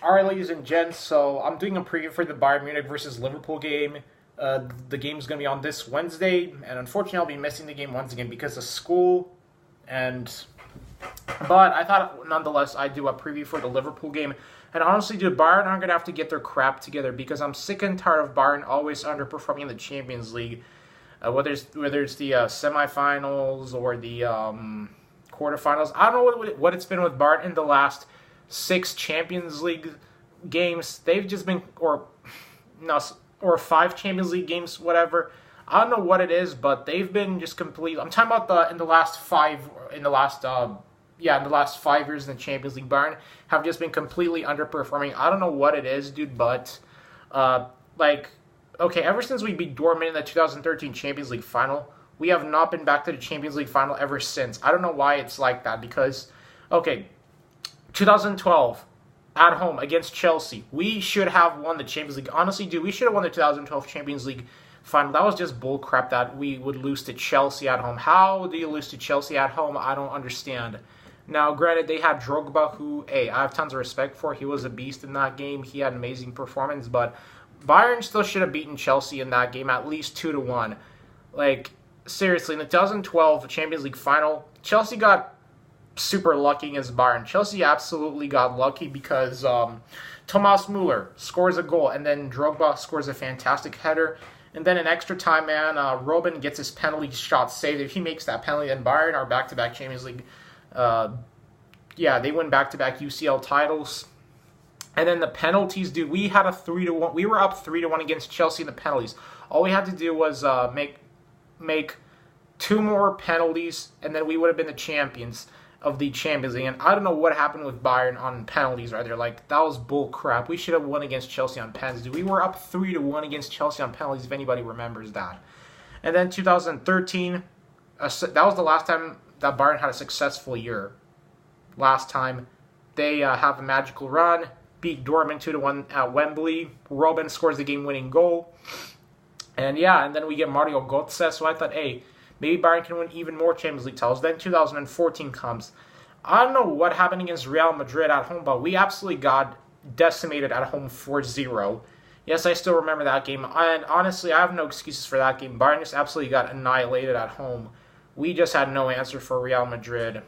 Alright, ladies and gents, so I'm doing a preview for the Bayern Munich versus Liverpool game. The game's going to be on this Wednesday, and unfortunately I'll be missing the game once again because of school. But I thought, nonetheless, I'd do a preview for the Liverpool game. And honestly, dude, Bayern aren't going to have to get their crap together because I'm sick and tired of Bayern always underperforming in the Champions League. Whether it's the semifinals or the quarterfinals. I don't know what it's been with Bayern in the last 6 Champions League games. They've just been, or 5 Champions League games, whatever. I don't know what it is, but they've been just completely. I'm talking about in the last 5 years in the Champions League. Bayern have just been completely underperforming. I don't know what it is, dude, but ever since we beat Dortmund in the 2013 Champions League final, we have not been back to the Champions League final ever since. I don't know why it's like that because, 2012 at home against Chelsea, we should have won the Champions League. Honestly, dude, we should have won the 2012 Champions League final. That was just bull crap that we would lose to Chelsea at home. How do you lose to Chelsea at home? I don't understand. Now, granted, they had Drogba, who, I have tons of respect for. He was a beast in that game. He had an amazing performance, but Bayern still should have beaten Chelsea in that game at least 2-1. Seriously, in the 2012 Champions League final, Chelsea got super lucky against Bayern. Chelsea absolutely got lucky because Thomas Müller scores a goal, and then Drogba scores a fantastic header. And then in extra time, Robben gets his penalty shot saved. If he makes that penalty, then Bayern are back-to-back Champions League. They win back-to-back UCL titles. And then the penalties, dude, we had a 3-1. We were up 3-1 against Chelsea in the penalties. All we had to do was make 2 more penalties, and then we would have been the champions of the Champions League. And I don't know what happened with Bayern on penalties right there. That was bull crap. We should have won against Chelsea on penalties, dude. We were up 3-1 against Chelsea on penalties, if anybody remembers that. And then 2013, that was the last time that Bayern had a successful year. Last time they have a magical run, beat Dortmund 2-1 at Wembley. Robben scores the game-winning goal. And then we get Mario Götze. So I thought, maybe Bayern can win even more Champions League titles. Then 2014 comes. I don't know what happened against Real Madrid at home, but we absolutely got decimated at home 4-0. Yes, I still remember that game. And honestly, I have no excuses for that game. Bayern just absolutely got annihilated at home. We just had no answer for Real Madrid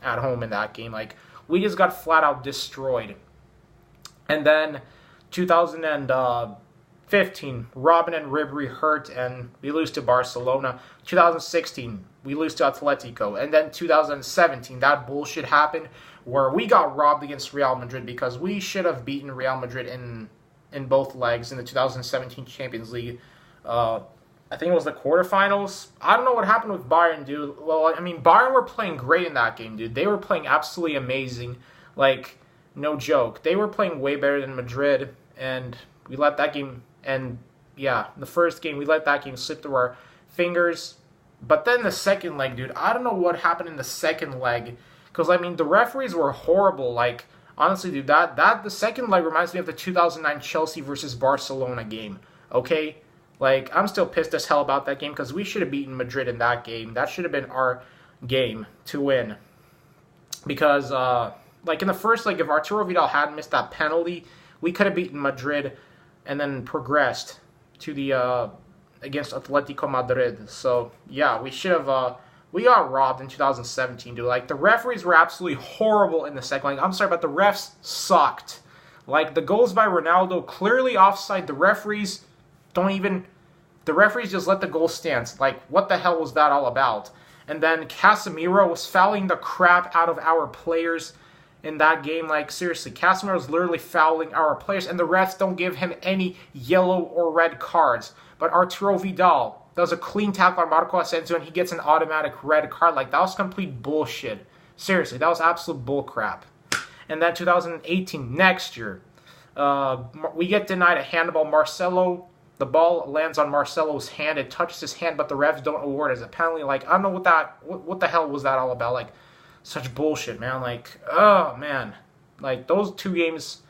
at home in that game. We just got flat out destroyed. And then 2015, Robben and Ribery hurt, and we lose to Barcelona. 2016, we lose to Atletico. And then 2017, that bullshit happened where we got robbed against Real Madrid because we should have beaten Real Madrid in both legs in the 2017 Champions League. I think it was the quarterfinals. I don't know what happened with Bayern, dude. Well, Bayern were playing great in that game, dude. They were playing absolutely amazing. No joke. They were playing way better than Madrid, and we let that game, the first game, we let that game slip through our fingers. But then the second leg, dude, I don't know what happened in the second leg, because, the referees were horrible. Honestly, dude, the second leg reminds me of the 2009 Chelsea versus Barcelona game, okay? I'm still pissed as hell about that game because we should have beaten Madrid in that game. That should have been our game to win. Because, in the first leg, if Arturo Vidal hadn't missed that penalty, we could have beaten Madrid and then progressed to the against Atletico Madrid. So, we should have... we got robbed in 2017, dude. The referees were absolutely horrible in the second leg. I'm sorry, but the refs sucked. The goals by Ronaldo, clearly offside. The referees just let the goal stand. What the hell was that all about? And then Casemiro was fouling the crap out of our players in that game. Seriously, Casemiro was literally fouling our players, and the refs don't give him any yellow or red cards. But Arturo Vidal does a clean tackle on Marco Asensio, and he gets an automatic red card. That was complete bullshit. Seriously, that was absolute bullcrap. And then 2018, next year, we get denied a handball. Marcelo, the ball lands on Marcelo's hand. It touches his hand, but the refs don't award it as a penalty. I don't know what the hell was that all about. Such bullshit, man. Oh, man. Those 2 games...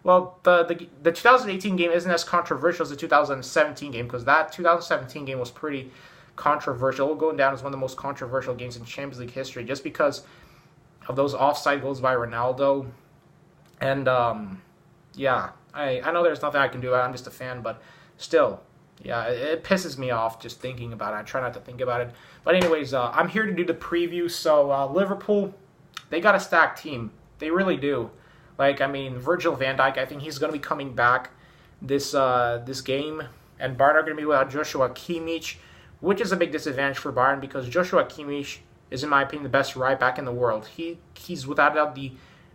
Well, the 2018 game isn't as controversial as the 2017 game because that 2017 game was pretty controversial. It'll go down as one of the most controversial games in Champions League history just because of those offside goals by Ronaldo. And yeah, I know there's nothing I can do about it. I'm just a fan, but still, yeah, it pisses me off just thinking about it. I try not to think about it. But anyways, I'm here to do the preview. So Liverpool, they got a stacked team. They really do. Like, I mean, Virgil van Dijk, I think he's going to be coming back this game. And Bayern are going to be without Joshua Kimmich, which is a big disadvantage for Bayern because Joshua Kimmich is, in my opinion, the best right back in the world. He's without a doubt the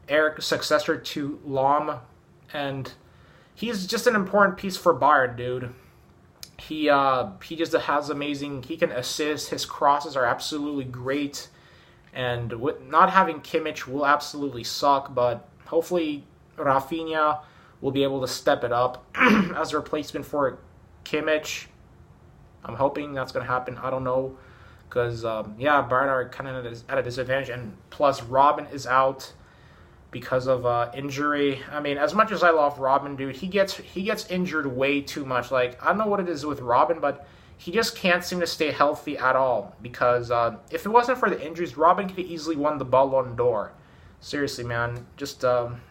heir successor to Lahm, and he's just an important piece for Bayern, dude. He just has amazing. He can assist. His crosses are absolutely great, and with not having Kimmich will absolutely suck. But hopefully, Rafinha will be able to step it up as a replacement for Kimmich. I'm hoping that's going to happen. I don't know. Because, Bayern are kind of at a disadvantage. And plus, Robin is out because of injury. I mean, as much as I love Robin, dude, he gets injured way too much. Like, I don't know what it is with Robin, but he just can't seem to stay healthy at all. Because if it wasn't for the injuries, Robin could have easily won the Ballon d'Or. Seriously, man. Just,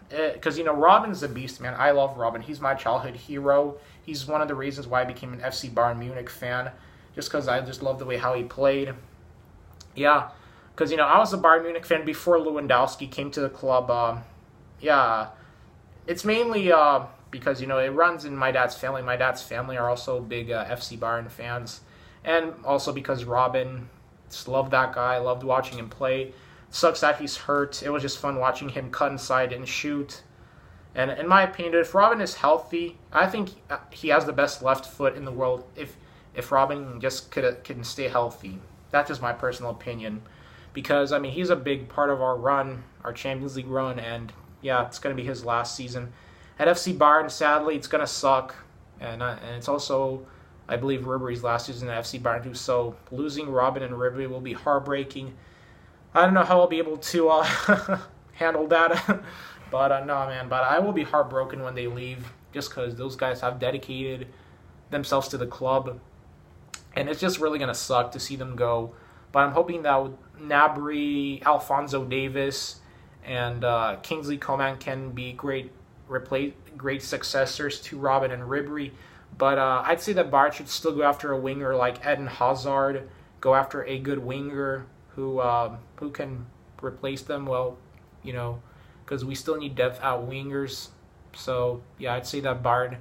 because, Robin's a beast, man. I love Robin. He's my childhood hero. He's one of the reasons why I became an FC Bayern Munich fan. Just because I just love the way how he played. Yeah, because, I was a Bayern Munich fan before Lewandowski came to the club. It's mainly because, it runs in my dad's family. My dad's family are also big FC Bayern fans. And also because Robin, just loved that guy. Loved watching him play. Sucks that he's hurt. It was just fun watching him cut inside and shoot. And in my opinion, if Robin is healthy, I think he has the best left foot in the world if Robin just can stay healthy. That's just my personal opinion. Because, I mean, he's a big part of our run, our Champions League run, and, yeah, it's going to be his last season. At FC Bayern, sadly, it's going to suck. And it's also, I believe, Ribery's last season at FC Bayern too, so losing Robin and Ribery will be heartbreaking. I don't know how I'll be able to handle that. But no, man. But I will be heartbroken when they leave, just because those guys have dedicated themselves to the club, and it's just really gonna suck to see them go. But I'm hoping that with Gnabry, Alphonso Davies, and Kingsley Coman can be great successors to Robin and Ribery. But I'd say that Bayern should still go after a winger like Eden Hazard, go after a good winger who can replace them. Well, because we still need depth at wingers. So, yeah, I'd say that Bayern,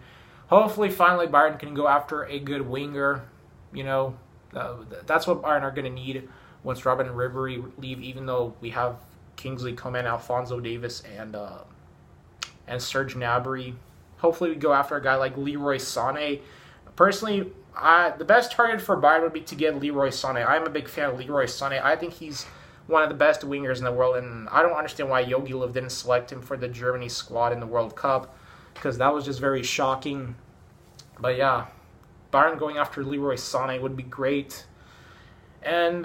hopefully, finally, Bayern can go after a good winger. That's what Bayern are going to need once Robin and Ribery leave, even though we have Kingsley Coman, Alphonso Davies, and Serge Gnabry. Hopefully, we go after a guy like Leroy Sané. Personally, the best target for Bayern would be to get Leroy Sané. I'm a big fan of Leroy Sané. I think he's one of the best wingers in the world, and I don't understand why Jogi Löw didn't select him for the Germany squad in the World Cup, because that was just very shocking. But yeah, Bayern going after Leroy Sané would be great. And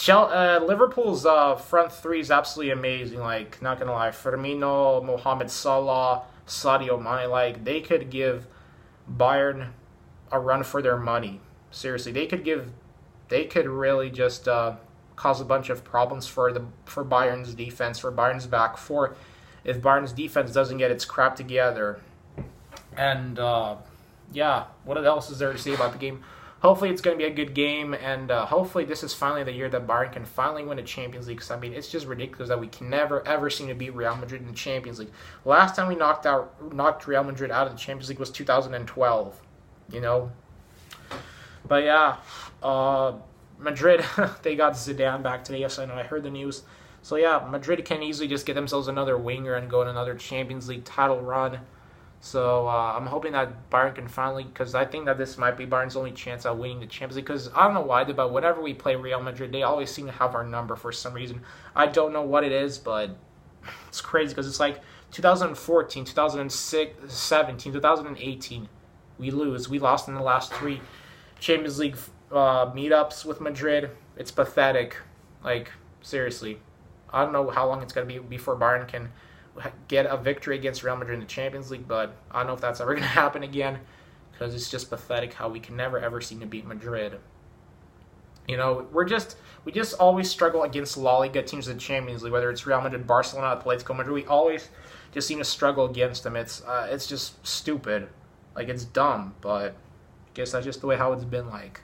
Liverpool's front three is absolutely amazing. Like, not gonna lie, Firmino, Mohamed Salah, Sadio Mane, like, they could give Bayern a run for their money. Seriously, they could really just cause a bunch of problems for Bayern's defense, for Bayern's back four, if Bayern's defense doesn't get its crap together. And what else is there to say about the game? Hopefully it's going to be a good game, and hopefully this is finally the year that Bayern can finally win a Champions League. Because, I mean, it's just ridiculous that we can never, ever seem to beat Real Madrid in the Champions League. Last time we knocked Real Madrid out of the Champions League was 2012, But, yeah, Madrid, they got Zidane back today. Yes, I know. I heard the news. So, yeah, Madrid can easily just get themselves another winger and go on another Champions League title run. So, I'm hoping that Bayern can finally, because I think that this might be Bayern's only chance at winning the Champions League. Because I don't know why, but whenever we play Real Madrid, they always seem to have our number for some reason. I don't know what it is, but it's crazy because it's like 2014, 2017, 2018. We lose. We lost in the last 3 Champions League meetups with Madrid. It's pathetic. Like, seriously. I don't know how long it's going to be before Bayern can get a victory against Real Madrid in the Champions League, but I don't know if that's ever going to happen again, because it's just pathetic how we can never ever seem to beat Madrid. We just always struggle against La Liga teams in the Champions League, whether it's Real Madrid, Barcelona, Atletico Madrid. We always just seem to struggle against them. It's just stupid. Like, it's dumb, but I guess that's just the way how it's been like.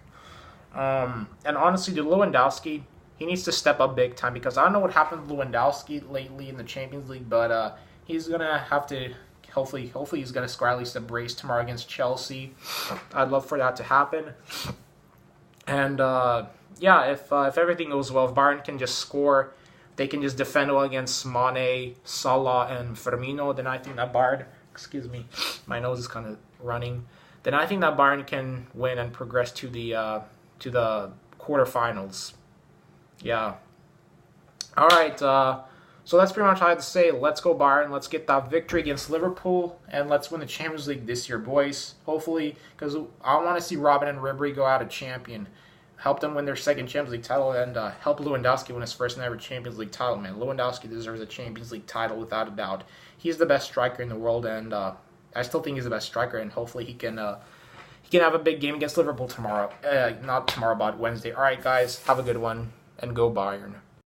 And honestly, the Lewandowski, he needs to step up big time, because I don't know what happened to Lewandowski lately in the Champions League, but he's going to have to, hopefully he's going to score at least a brace tomorrow against Chelsea. I'd love for that to happen. And yeah, if everything goes well, if Bayern can just score, they can just defend well against Mane, Salah, and Firmino, then I think that Bayern, excuse me, my nose is kind of running, then I think that Bayern can win and progress to the quarterfinals. Yeah. All right. So that's pretty much all I had to say. Let's go Bayern. Let's get that victory against Liverpool, and let's win the Champions League this year, boys. Hopefully, because I want to see Robin and Ribery go out a champion. Help them win their second Champions League title, and help Lewandowski win his first and ever Champions League title, man. Lewandowski deserves a Champions League title without a doubt. He's the best striker in the world, and I still think he's the best striker, and hopefully he can have a big game against Liverpool tomorrow. Not tomorrow, but Wednesday. All right, guys, have a good one, and go Bayern.